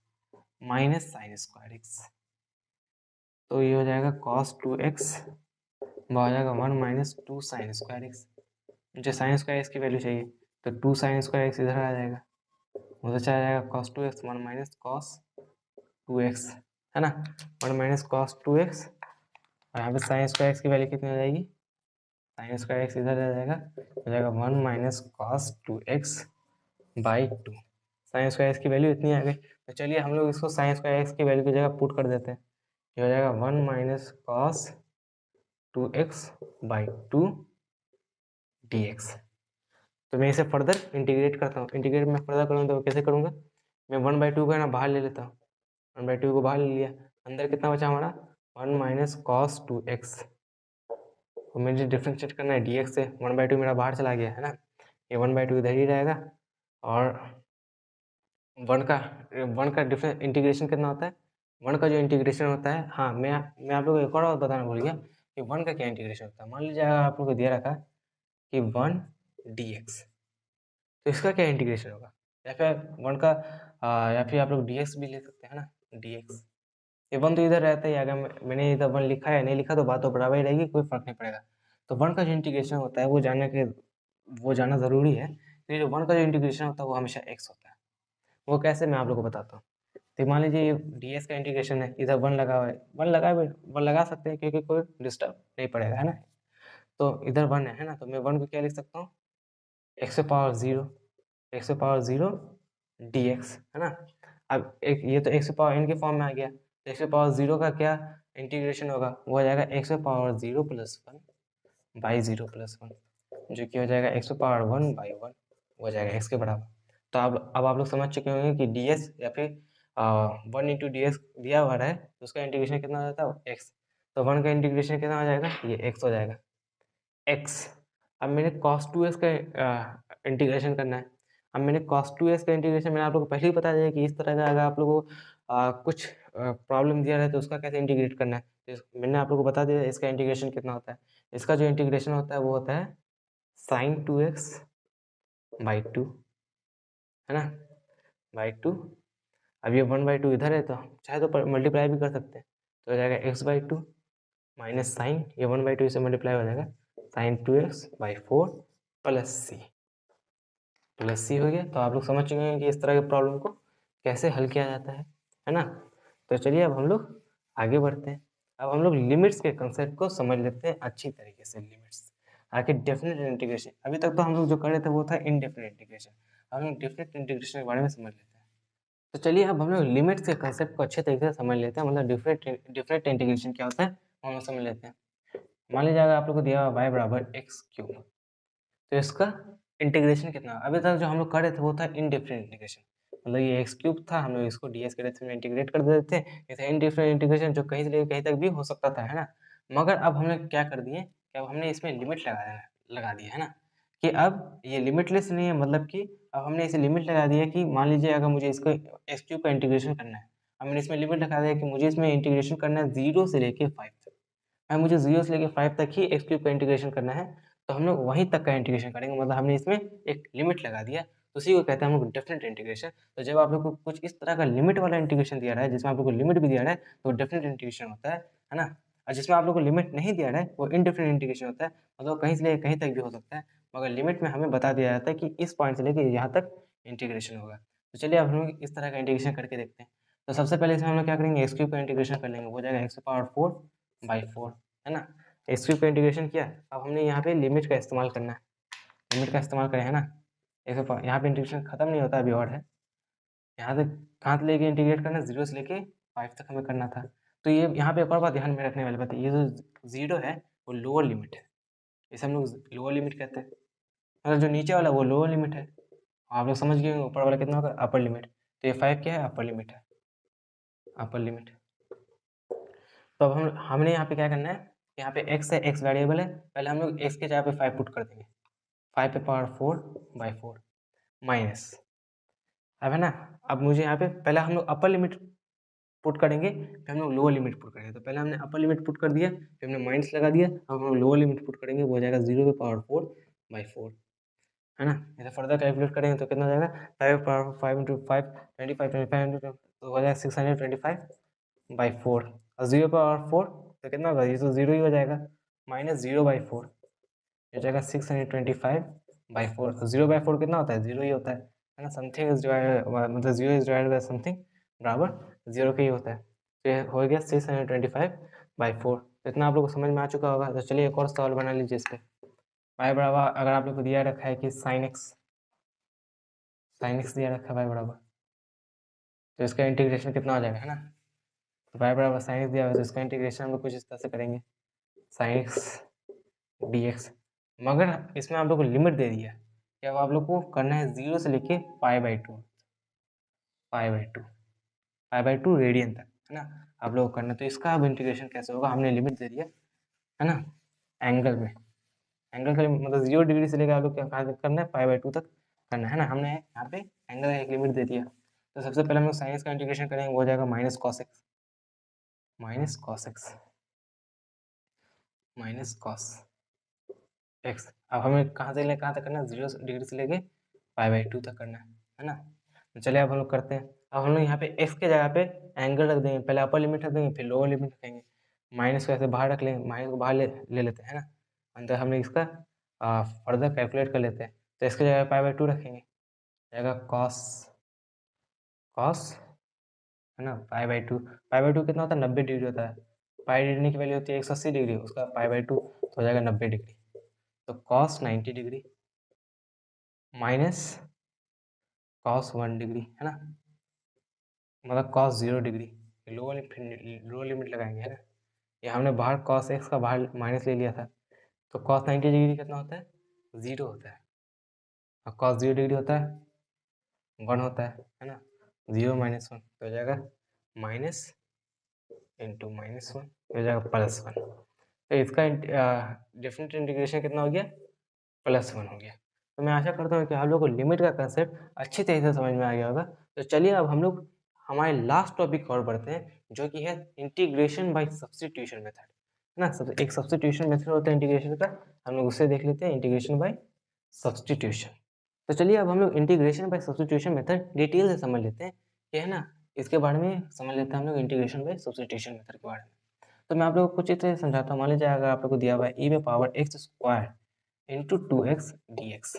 minus sine square x, तो ये हो जाएगा कॉस टू एक्स, हो जाएगा 1 minus two sine square x. मुझे साइन स्क्वायर एक्स की वैल्यू चाहिए, तो टू साइन स्क्वायर एक्स इधर आ जाएगा, उधर चला जाएगा cos two x, 1 minus cos two x, है ना, 1 माइनस कॉस टू एक्स। और यहाँ पे साइन स्क्वायर एक्स की वैल्यू कितनी हो जाएगी, साइन स्क्वायर एक्स इधर आ जाएगा, हो जाएगा 1 minus cos two x by two. Sine square x की वैल्यू इतनी आ गई, तो चलिए हम लोग इसको साइन स्क्वायर एक्स की वैल्यू की जगह पुट कर देते हैं। ये हो जाएगा 1 minus cos two x by two D x. तो मैं इसे फर्दर इंटीग्रेट करता हूँ, इंटीग्रेट मैं फर्दर करूँगा तो कैसे करूँगा, मैं 1/2 को है ना बाहर ले लेता हूँ, 1/2 को बाहर ले लिया, अंदर कितना बचा हमारा 1 माइनस कॉस टू एक्स, तो मुझे डिफ्रेंशिएट करना है डी एक्स से, 1/2 मेरा बाहर चला गया, है ना, ये 1/2 इधर ही रहेगा। और वन का डिफरेंस इंटीग्रेशन कितना होता है, वन का जो इंटीग्रेशन होता है, हाँ मैं आप लोगों को एक और बात बताना भूल गया कि वन का क्या इंटीग्रेशन होता है। मान लीजिए अगर आप लोगों को दिया रखा कि 1 डी एक्स, तो इसका क्या इंटीग्रेशन होगा, या फिर वन का या फिर आप लोग डी एक्स भी ले सकते हैं ना, डी एक्स, ये वन तो इधर रहता है, अगर मैंने इधर वन लिखा है नहीं लिखा तो बात तो बराबर ही रहेगी, कोई फर्क नहीं पड़ेगा। तो वन का जो इंटीग्रेशन होता है वो जानना ज़रूरी है, कि जो वन का जो इंटीग्रेशन होता है वो हमेशा एक्स होता है। वो कैसे, मैं आप लोगों को बताता हूँ। तो मान लीजिए ये डी एस का इंटीग्रेशन है, इधर वन लगा हुआ है, वन लगा सकते हैं क्योंकि कोई डिस्टर्ब नहीं पड़ेगा, है ना। तो इधर वन है ना, तो मैं वन को क्या लिख सकता हूँ, x power zero D x, है ना। अब एक ये तो एक्स पावर एन के फॉर्म में आ गया, तो एक्स पावर ज़ीरो का क्या इंटीग्रेशन होगा, वो हो जाएगा X power zero plus one by zero plus one, जो कि हो जाएगा X power one by one, हो जाएगा एक्स के बराबर। तो अब आप लोग समझ चुके होंगे कि डी एस या फिर 1 इंटू डी एक्स दिया हुआ है, तो उसका इंटीग्रेशन कितना हो जाता है, एक्स। तो वन का इंटीग्रेशन कितना हो जाएगा, ये एक्स हो जाएगा, एक्स। अब मैंने कॉस टू एक्स का इंटीग्रेशन करना है। अब मैंने कॉस टू एक्स का इंटीग्रेशन मैंने आप लोग को पहले ही बता दिया कि इस तरह का अगर आप लोगों को कुछ प्रॉब्लम दिया है तो उसका कैसे इंटीग्रेट करना है, तो मैंने आप लोग को बता दिया इसका इंटीग्रेशन कितना होता है। इसका जो इंटीग्रेशन होता है वो होता है sign to x by two, है ना, बाई टू। अब ये 1/2 इधर है, तो चाहे तो मल्टीप्लाई भी कर सकते हैं, तो हो जाएगा x/2 माइनस साइन, ये 1/2 से मल्टीप्लाई हो जाएगा, साइन 2x/4 प्लस सी हो गया। तो आप लोग समझ चुके हैं कि इस तरह के प्रॉब्लम को कैसे हल किया जाता है ना। तो चलिए अब हम लोग आगे बढ़ते हैं। अब हम लोग लिमिट्स के कंसेप्ट को समझ लेते हैं अच्छी तरीके से। लिमिट्स आगे डेफिनेट इंटीग्रेशन, अभी तक तो हम लोग जो कर रहे थे वो था इनडेफिनेट इंटीग्रेशन, अब हम डेफिनेट इंटीग्रेशन के बारे में समझ लेते हैं। तो चलिए अब हम लोग लिमिट्स के कंसेप्ट को अच्छे तरीके से समझ लेते हैं, मतलब डिफरेंट इंटीग्रेशन क्या होता है वो हम लोग समझ लेते हैं। मान लीजिए अगर आप लोग को दिया हुआ y बराबर एक्स क्यूब, तो इसका इंटीग्रेशन कितना, अभी तक जो हम लोग कर रहे थे वो था इनडिफरेंट इंटीग्रेशन, मतलब ये एक्स क्यूब था, हम लोग इसको डी एस के रेथ में इंटीग्रेट कर देते थे, ये था इनडिफरेंट इंटीग्रेशन जो कहीं से लेकर कहीं तक भी हो सकता था, है ना। मगर अब हमने क्या कर दिए कि अब हमने इसमें लिमिट लगा दी है ना, कि अब ये लिमिटलेस नहीं है, मतलब कि अब हमने इसे लिमिट लगा दिया कि मान लीजिए अगर मुझे इसको एक्स क्यूब का इंटीग्रेशन करना है, अब मैंने इसमें लिमिट लगा दिया कि मुझे इसमें इंटीग्रेशन करना है 0 से लेके 5 तक, मुझे 0 से लेके 5 तक ही एक्स क्यूब का इंटीग्रेशन करना है, तो हम लोग वहीं तक का इंटीग्रेशन करेंगे, मतलब हमने इसमें एक लिमिट लगा दिया, तो उसी को कहते हैं हम लोग डेफिनेट इंटीग्रेशन। तो जब आप लोग को कुछ इस तरह का लिमिट वाला इंटीग्रेशन दिया रहा है, जिसमें आप लोग को लिमिट भी दिया रहा है, तो डेफिनेट इंटीग्रेशन होता है ना। और जिसमें आप लोग को लिमिट नहीं दिया रहा है वो इनडेफिनेट इंटीग्रेशन होता है, मतलब कहीं से लेकर कहीं तक भी हो सकता है, मगर लिमिट में हमें बता दिया जाता है कि इस पॉइंट से लेकर यहाँ तक इंटीग्रेशन होगा। तो चलिए अब हम लोग इस तरह का इंटीग्रेशन करके देखते हैं। तो सबसे पहले इसमें हम लोग क्या करेंगे, एक्स क्यूब का इंटीग्रेशन कर लेंगे, वो जाएगा एक्स पावर 4/4, है ना। एक्स क्यूब का इंटीग्रेशन किया, अब हमने यहाँ पे लिमिट का इस्तेमाल करना है, लिमिट का इस्तेमाल करें, है ना। यहाँ पे इंटीग्रेशन खत्म नहीं होता, अभी और है, यहाँ तक कहाँ से लेके इंटीग्रेट करना है, 0 से लेके 5 तक हमें करना था। तो ये यहाँ पे एक और बात ध्यान में रखने वाली बात है, ये जो 0 है वो लोअर लिमिट है, इसे हम लोग लोअर लिमिट कहते हैं। मतलब जो नीचे वाला वो लोअर लिमिट है, आप लोग समझ गए ऊपर वाला कितना होगा अपर लिमिट। तो ये 5 क्या है अपर लिमिट है, अपर लिमिट। तो अब हमने यहाँ पे क्या करना है, यहाँ पे x है, x वेरिएबल है, पहले हम लोग x के जगह पे 5 पुट कर देंगे, 5 पे पावर 4/4 माइनस, अब है ना। अब मुझे यहाँ पे पहले हम लोग अपर लिमिट पुट करेंगे, फिर हम लोग लोअर लिमिट पुट करेंगे। तो पहले हमने अपर लिमिट पुट कर दिया, फिर हमने माइनस लगा दिया, अब हम लोग लोअर लिमिट पुट करेंगे, वो हो जाएगा 0 पे पावर 4/4, है ना। इसे फर्दर कैलकुलेट करेंगे तो कितना हो जाएगा, 5 पावर 5 इंटू 5 25 25 तो हो जाएगा 625/4, और 0 पावर 4 तो कितना होगा, ये तो 0 ही हो जाएगा, माइनस 0/4 हो जाएगा 625/4। 0/4 कितना होता है, 0 ही होता है ना। समथिंग इज डिवाइडेड, मतलब 0 इज डिवाइडेड बाय समथिंग बराबर 0 के ही होता है। तो ये हो गया 625/4। तो इतना आप लोग को समझ में आ चुका होगा। तो चलिए एक और सवाल बना लीजिए इस पे। y बराबर अगर आप लोग को दिया रखा है कि sin x दिया रखा है y बराबर, तो इसका इंटीग्रेशन कितना हो जाएगा, है ना। तो y बराबर sin x दिया हुआ है, तो इसका इंटीग्रेशन हम लोग कुछ इस तरह से करेंगे, sin x dx। मगर इसमें आप लोग को लिमिट दे दिया है कि अब आप लोग को करना है 0 से लेके π/2 रेडियन तक, है ना, आप लोग को करना है। तो इसका अब इंटीग्रेशन कैसे होगा, हमने लिमिट दे दिया है ना, एंगल में, एंगल का मतलब 0 डिग्री से लेकर आप लोग क्या करना है π/2 तक करना है ना। हमने यहाँ पे एंगल का एक लिमिट दे दिया। तो सबसे पहले हम लोग साइंस का इंटीग्रेशन करेंगे, वो हो जाएगा माइनस कॉस एक्स। अब हमें कहाँ से ले कहाँ तक करना है, 0 डिग्री से लेके π/2 तक करना है ना। तो चलिए अब हम लोग करते हैं। अब हम लोग यहाँ पे एक्स के जगह पे एंगल रख देंगे, पहले अपर लिमिट रख देंगे, फिर लोअर लिमिट रखेंगे, माइनस को ऐसे बाहर रख लेंगे, माइनस को बाहर ले लेते हैं, है ना। अंदर हम लोग इसका फर्दर कैलकुलेट कर लेते हैं। तो इसके जगह π/2 रखेंगे, जाएगा कॉस है ना π/2 कितना होता है, 90 डिग्री होता है। पाई डिग्री की वैल्यू होती है 180 डिग्री, उसका π/2 तो हो जाएगा 90 डिग्री। तो cos 90 degree minus cos 1 degree, है ना, मतलब कॉस 0 डिग्री। लोअर लिमिट लगाएंगे, है ना। ये हमने बाहर कॉस एक्स का बाहर माइनस ले लिया था। तो कॉस 90 डिग्री कितना होता है, 0 होता है, और कॉस 0 डिग्री होता है 1 होता है ना। 0 - 1 तो हो जाएगा माइनस इंटू -1 हो जाएगा +1। तो इसका डिफरेंट इंटीग्रेशन कितना हो गया, +1 हो गया। तो मैं आशा करता हूँ कि आप लोग को लिमिट का कंसेप्ट अच्छी तरीके से समझ में आ गया होगा। तो चलिए अब हम लोग हमारे लास्ट टॉपिक और बढ़ते हैं, जो कि है इंटीग्रेशन बाय सब्स्टिट्यूशन मेथड, है ना। सब एक सब्स्टिट्यूशन मेथड होता है इंटीग्रेशन का, हम लोग उससे देख लेते हैं, इंटीग्रेशन बाय सब्स्टिट्यूशन। तो चलिए अब हम लोग integration by substitution method detail से समझ लेते हैं कि, है ना, इसके बारे में समझ लेते हैं हम लोग इंटीग्रेशन बाय सब्स्टिट्यूशन मेथड के बारे में। तो मैं आप लोगों को कुछ इस तरह से समझाता हूँ। मान लीजिए अगर आप लोग को दिया हुआ है e⁻x² इंटू 2x dx,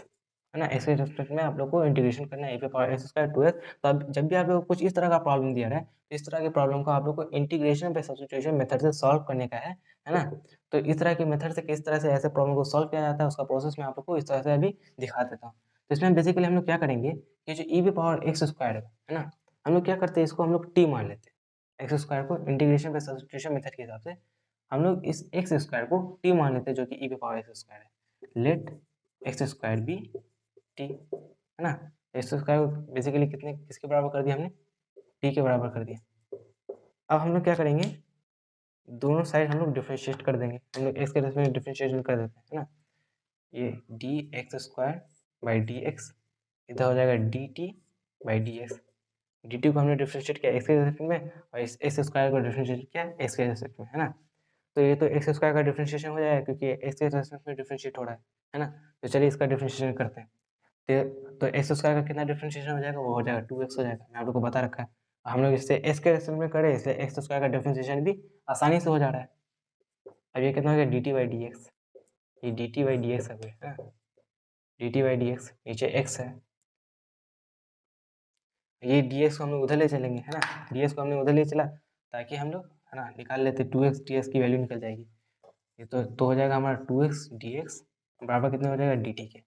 है ना। इसके रेस्पेक्ट में आप लोग को इंटीग्रेशन करना है e⁻x² 2x। तो अब जब भी आप लोग को कुछ इस तरह का प्रॉब्लम दिया रहा है, तो इस तरह के प्रॉब्लम को आप लोग को इंटीग्रेशन बाय सब्स्टिट्यूशन मेथड से सॉल्व करने का है ना। तो इस तरह के मेथड से किस तरह से ऐसे प्रॉब्लम को सॉल्व किया जाता है, उसका प्रोसेस मैं आप लोग को इस तरह से अभी दिखा देता हूँ। तो इसमें बेसिकली हम लोग क्या करेंगे कि जो e⁻x² है ना, हम लोग क्या करते हैं, इसको हम लोग t मान लेते हैं। x² को इंटीग्रेशन बाय सब्स्टिट्यूशन मेथड के हिसाब से हम लोग इस x² को t मान लेते हैं, जो कि e⁻x² है। लेट x² बी t, है ना। x² को बेसिकली किसके बराबर कर दिया हमने, t के बराबर कर दिया। अब हम लोग क्या करेंगे, दोनों साइड हम लोग डिफरेंशिएट कर देंगे, हम लोग x के रेस्पेक्ट में डिफरेंशिएशन कर देते हैं, है ना। ये dx² dx इधर हो जाएगा dt/dx। dt को हमने डिफरेंशिएट किया x के रेस्पेक्ट में, और इस x² को डिफरेंशिएट किया x के रेस्पेक्ट में, है ना। तो ये तो x² का डिफरेंशिएशन हो जाएगा, क्योंकि x के रेस्पेक्ट में डिफरेंशिएट हो रहा है ना। तो चलिए इसका डिफरेंशिएशन करते हैं। तो x² का कितना डिफरेंशिएशन हो जाएगा, वो हो जाएगा 2x हो जाएगा, मैं आप लोग को बता रखा है। हम लोग इससे s के रेस्पेक्ट में करें, इसलिए x² का डिफरेंशिएशन भी आसानी से हो जा रहा है। अब ये कितना हो गया, dt/dx, ये dt/dx है, dt/dx, नीचे x है, ये dx को हम लोग उधर ले चलेंगे, है ना। dx को हमने उधर ले चला ताकि हम लोग, है ना, निकाल लेते 2x dx की वैल्यू निकल जाएगी। ये तो हो जाएगा हमारा 2x dx बराबर कितना हो जाएगा dt के।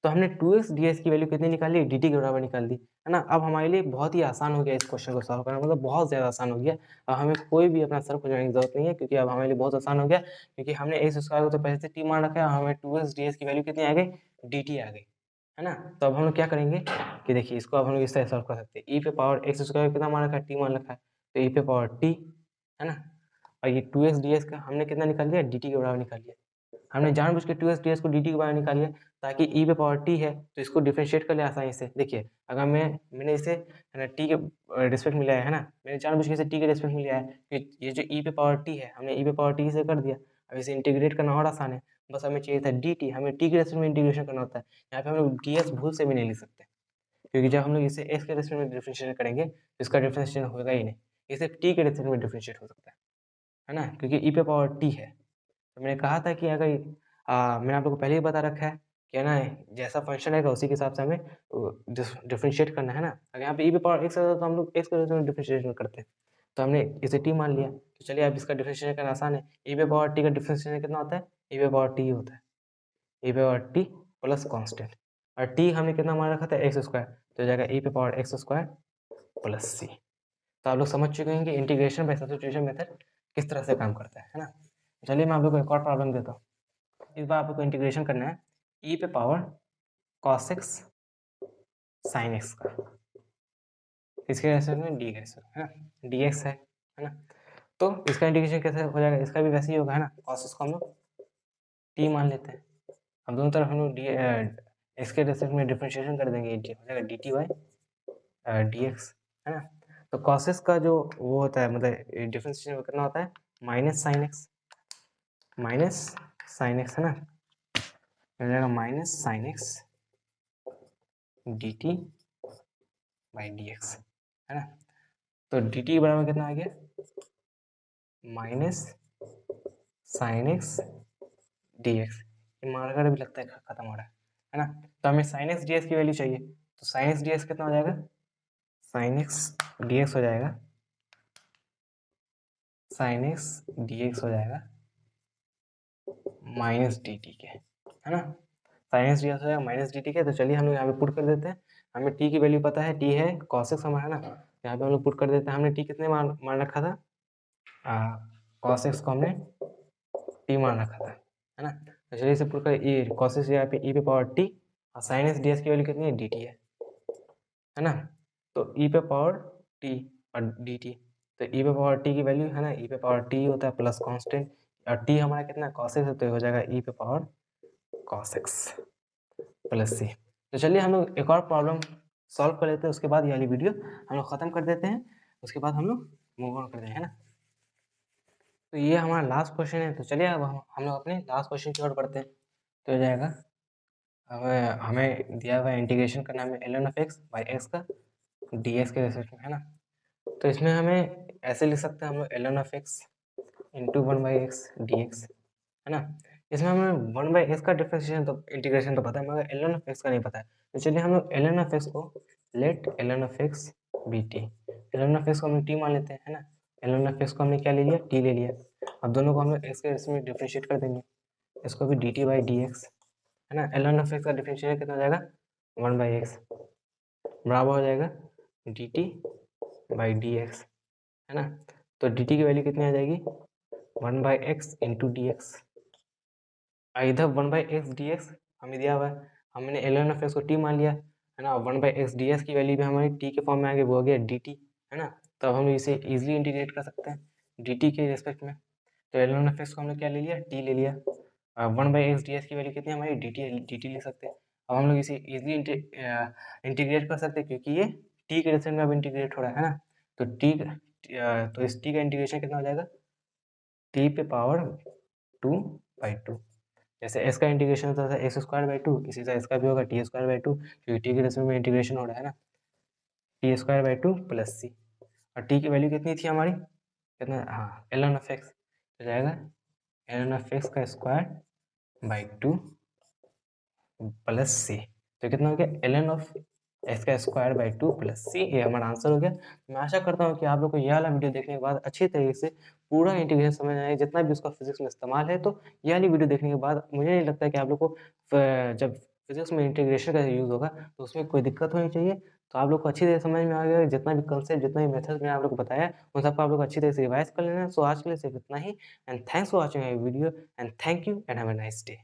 तो हमने 2x ds की वैल्यू कितनी निकाली, dt के बराबर निकाल दी, है ना। अब हमारे लिए बहुत ही आसान हो गया इस क्वेश्चन को सॉल्व करना, मतलब बहुत ज़्यादा आसान हो गया। अब हमें कोई भी अपना सर खुजाने की ज़रूरत नहीं है, क्योंकि अब हमारे लिए बहुत आसान हो गया, क्योंकि हमने एक्स स्क्वायर को तो पहले से t मान रखा है, हमें 2x ds की वैल्यू कितनी आ गई, dt आ गई, है ना। तो अब हम लोग क्या करेंगे कि देखिए इसको अब हम लोग इस तरह सॉल्व कर सकते हैं, e पे पावर एक्स स्क्वायर कितना मान रखा है, t मान रखा है, तो e पे पावर t, है ना। और ये 2x ds का हमने कितना निकाल लिया, dt के बराबर निकाल लिया। हमने जानबूझ के 2x ds को dt के बराबर निकाल लिया, ताकि e पे पावर t है तो इसको डिफरेंशिएट कर ले आसानी से। देखिए अगर मैंने इसे है ना t के रिस्पेक्ट में लिया है ना, मैंने जानबूझ के इसे t के रिस्पेक्ट में लिया है, कि ये जो e पे पावर t है हमने e पे पावर t से कर दिया। अब इसे इंटीग्रेट करना और आसान है, बस हमें चाहिए था dt, हमें t के रिस्पेक्ट में इंटीग्रेशन करना होता है। यहाँ पे हम लोग ds भूल से भी नहीं लिख सकते, क्योंकि जब हम लोग इसे x के रिस्पेक्ट में डिफरेंशिएट करेंगे तो इसका डिफरेंशिएशन होगा ही नहीं, ये सिर्फ t के रिस्पेक्ट में डिफरेंशिएट हो सकता है ना, क्योंकि e पे पावर t है। तो मैंने कहा था कि अगर मैंने आप लोग को पहले ही बता रखा है कि है ना, जैसा फंक्शन रहेगा उसी के हिसाब से हमें डिफरेंशिएट करना है ना। अगर यहाँ पे e पे पावर x है तो हम लोग x के रिस्पेक्ट में डिफरेंशिएशन करते हैं, तो हमने इसे t मान लिया। तो चलिए अब इसका डिफरेंशिएशन करना आसान है, e पे पावर t का डिफरेंशिएशन कितना होता है, e पे पावर t होता है, e पे पावर t प्लस कॉन्स्टेंट, और t हमने कितना मान रखा था, एक्स स्क्वायर, तो हो जाएगा e पे power x square plus c। तो आप लोग समझ चुके हैं कि इंटीग्रेशन बाय सब्स्टिट्यूशन मेथड किस तरह से काम करता है ना। चलिए मैं आप लोग को एक और प्रॉब्लम देता हूँ। इस बार आपको इंटीग्रेशन करना है e पे power cos x sin x का, इसके रेस्पेक्ट में डी के रेस्पेक्ट है ना, dx है ना। तो इसका इंटीग्रेशन कैसे हो जाएगा, इसका भी वैसे ही होगा, है ना। cos x को हम लोग t मान लेते हैं, अब दोनों तरफ हम लोग x के रेस्पेक्ट में डिफरेंशिएशन कर देंगे, हो जाएगा dt बाई dx, है ना। तो cos x का जो वो होता है, मतलब डिफरेंशिएशन कितना होता है, माइनस साइन एक्स, है ना, हो जाएगा minus sine x D T by D x, है ना। तो डी टी बराबर कितना आ गया, minus sine x D x, ये मार्कर भी लगता है खत्म हो रहा है ना। तो हमें साइन एक्स डी एक्स की वैल्यू चाहिए, तो साइन एक्स डी एक्स कितना हो जाएगा, साइन एक्स डी एक्स हो जाएगा, साइन एक्स डी एक्स हो जाएगा माइनस डी टी के, है ना। साइन एक्स डी एक्स हो जाएगा माइनस डी टी के। तो चलिए हम लोग यहाँ पे पुट कर देते हैं, हमें टी की वैल्यू पता है, टी है cos x हमारा, है ना। यहाँ पे हम लोग पुट कर देते हैं, हमने टी कितने मान रखा था, cos x को हमने टी मान रखा था, है ना। तो चलिए इसे पुट कर, ये cos x यहाँ पे e पे पावर टी, और साइन एक्स डी एक्स की वैल्यू कितनी है, डी टी है ना। तो e पे पावर t और डी टी, तो e पे पावर t की वैल्यू है ना, e पे पावर t होता है प्लस कांस्टेंट, और t हमारा कितना है, cos x है, तो हो जाएगा e पे power cos x plus c। तो चलिए हम लोग एक और प्रॉब्लम सॉल्व कर लेते हैं, उसके बाद ये वाली वीडियो हम लोग ख़त्म कर देते हैं, उसके बाद हम लोग मूव ऑन करते हैं, है ना। तो ये हमारा लास्ट क्वेश्चन है, तो चलिए अब हम लोग अपने लास्ट क्वेश्चन की ओर बढ़ते हैं। तो हो जाएगा, हमें दिया हुआ इंटीग्रेशन करना है ln of x by x का dx के रेस्पेक्ट में, है ना। तो इसमें हमें ऐसे लिख सकते हैं हम लोग ln of x into 1/x dx, है ना। इसमें हमें 1/x का डिफरेंशिएशन तो इंटीग्रेशन तो पता है, मगर ln ऑफ x का नहीं पता है। तो चलिए हम लोग ln ऑफ x को let ln of x be T, ln of x को हम t मान लेते हैं, है ना। ln ऑफ x को हमने क्या ले लिया, t ले लिया। अब दोनों को हम लोग x के रेस्पेक्ट में डिफरेंशिएट कर देंगे, इसको भी dt बाई dx, है ना। ln ऑफ x का डिफरेंशिएशन कितना हो जाएगा, 1/x बराबर हो जाएगा dt बाई dx, है ना। तो dt की वैल्यू कितनी आ जाएगी, 1/x इंटू डी एक्स, इधर 1/x dx हमें दिया हुआ है, हमने ln ऑफ x को t मान लिया, है ना। 1/x ds की वैल्यू भी हमारी t के फॉर्म में आ गई, वो हो गया dt, है ना। तो अब हम इसे इजीली इंटीग्रेट कर सकते हैं dt के रिस्पेक्ट में। तो ln ऑफ x को हमने क्या ले लिया, t ले लिया, 1/x ds की वैल्यू कितनी हमारी dt ले सकते हैं। अब हम लोग इसे इजीली इंटीग्रेट कर सकते हैं, क्योंकि ये t के रिस्पेक्ट में अब इंटीग्रेट हो रहा है ना। तो तो इस t का इंटीग्रेशन कितना हो जाएगा, t पे पावर 2/2, जैसे s का इंटीग्रेशन होता था एक्स स्क्वायर बाई 2, इसी तरह इसका भी होगा टी स्क्वायर बाई 2, क्योंकि t के रेस्पेक्ट में इंटीग्रेशन हो रहा है ना, टी स्क्वायर बाई 2 प्लस सी। और t की वैल्यू कितनी थी हमारी, कितना, हाँ ln ऑफ x हो जाएगा ln ऑफ x का स्क्वायर बाई 2 प्लस सी। तो कितना हो गया, ln ऑफ x का स्क्वायर बाई 2 प्लस सी, ये हमारा आंसर हो गया। मैं आशा करता हूँ कि आप लोग को यह वाला वीडियो देखने के बाद अच्छी तरीके से पूरा इंटीग्रेशन समझ आए, जितना भी उसका फिजिक्स में इस्तेमाल है। तो ये वाली वीडियो देखने के बाद मुझे नहीं लगता है कि आप लोग को जब फिज़िक्स में इंटीग्रेशन का यूज़ होगा, तो उसमें कोई दिक्कत होनी चाहिए। तो आप लोग को अच्छी तरह समझ में आ गया, जितना भी कंसेप्ट, जितना भी मेथड मैंने आप लोग को बताया, उन सबको आप लोग अच्छी तरह से रिवाइज़ कर लेना। सो आज के लिए सिर्फ इतना ही and thanks for watching my video and thank you and have a nice day.